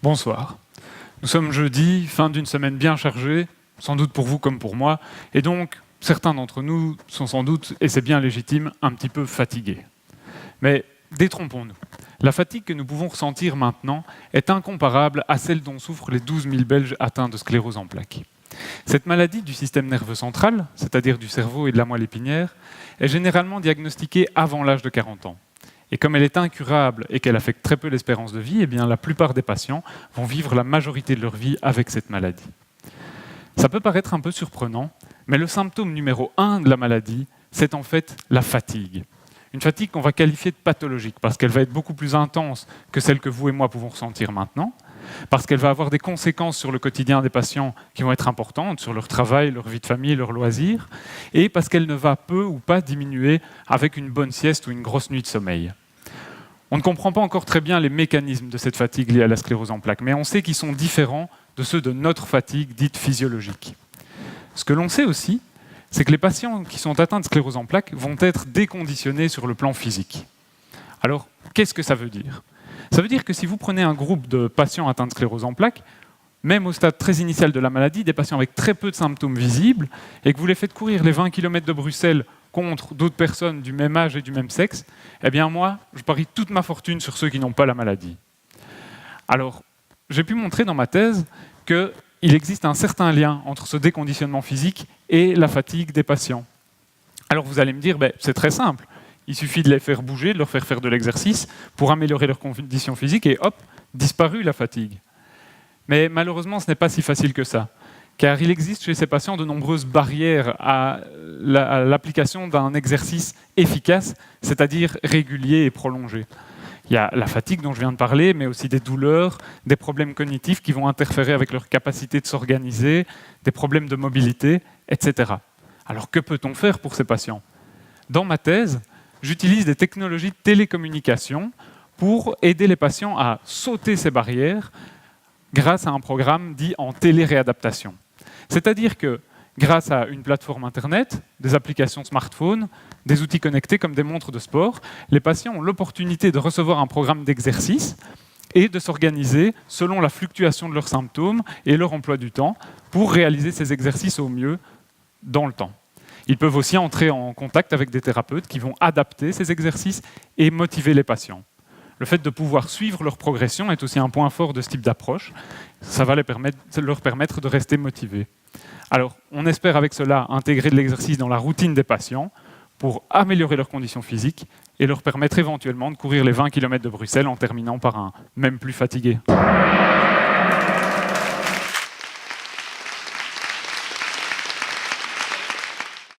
Bonsoir. Nous sommes jeudi, fin d'une semaine bien chargée, sans doute pour vous comme pour moi, et donc certains d'entre nous sont sans doute, et c'est bien légitime, un petit peu fatigués. Mais détrompons-nous. La fatigue que nous pouvons ressentir maintenant est incomparable à celle dont souffrent les 12 000 Belges atteints de sclérose en plaques. Cette maladie du système nerveux central, c'est-à-dire du cerveau et de la moelle épinière, est généralement diagnostiquée avant l'âge de 40 ans. Et comme elle est incurable et qu'elle affecte très peu l'espérance de vie, eh bien, la plupart des patients vont vivre la majorité de leur vie avec cette maladie. Ça peut paraître un peu surprenant, mais le symptôme numéro 1 de la maladie, c'est en fait la fatigue. Une fatigue qu'on va qualifier de pathologique, parce qu'elle va être beaucoup plus intense que celle que vous et moi pouvons ressentir maintenant, parce qu'elle va avoir des conséquences sur le quotidien des patients qui vont être importantes, sur leur travail, leur vie de famille, leurs loisirs, et parce qu'elle ne va peu ou pas diminuer avec une bonne sieste ou une grosse nuit de sommeil. On ne comprend pas encore très bien les mécanismes de cette fatigue liée à la sclérose en plaques, mais on sait qu'ils sont différents de ceux de notre fatigue dite physiologique. Ce que l'on sait aussi, c'est que les patients qui sont atteints de sclérose en plaques vont être déconditionnés sur le plan physique. Alors, qu'est-ce que ça veut dire ? Ça veut dire que si vous prenez un groupe de patients atteints de sclérose en plaques, même au stade très initial de la maladie, des patients avec très peu de symptômes visibles, et que vous les faites courir les 20 km de Bruxelles contre d'autres personnes du même âge et du même sexe, eh bien moi, je parie toute ma fortune sur ceux qui n'ont pas la maladie. Alors, j'ai pu montrer dans ma thèse qu'il existe un certain lien entre ce déconditionnement physique et la fatigue des patients. Alors vous allez me dire, c'est très simple, il suffit de les faire bouger, de leur faire faire de l'exercice pour améliorer leurs conditions physiques et hop, disparue la fatigue. Mais malheureusement, ce n'est pas si facile que ça, car il existe chez ces patients de nombreuses barrières à l'application d'un exercice efficace, c'est-à-dire régulier et prolongé. Il y a la fatigue dont je viens de parler, mais aussi des douleurs, des problèmes cognitifs qui vont interférer avec leur capacité de s'organiser, des problèmes de mobilité, etc. Alors que peut-on faire pour ces patients ? Dans ma thèse, j'utilise des technologies de télécommunication pour aider les patients à sauter ces barrières grâce à un programme dit en téléréadaptation. C'est-à-dire que grâce à une plateforme Internet, des applications smartphone, des outils connectés comme des montres de sport, les patients ont l'opportunité de recevoir un programme d'exercice et de s'organiser selon la fluctuation de leurs symptômes et leur emploi du temps pour réaliser ces exercices au mieux dans le temps. Ils peuvent aussi entrer en contact avec des thérapeutes qui vont adapter ces exercices et motiver les patients. Le fait de pouvoir suivre leur progression est aussi un point fort de ce type d'approche. Ça va leur permettre de rester motivés. Alors, on espère avec cela intégrer de l'exercice dans la routine des patients pour améliorer leurs conditions physiques et leur permettre éventuellement de courir les 20 km de Bruxelles en terminant par un « même plus fatigué ».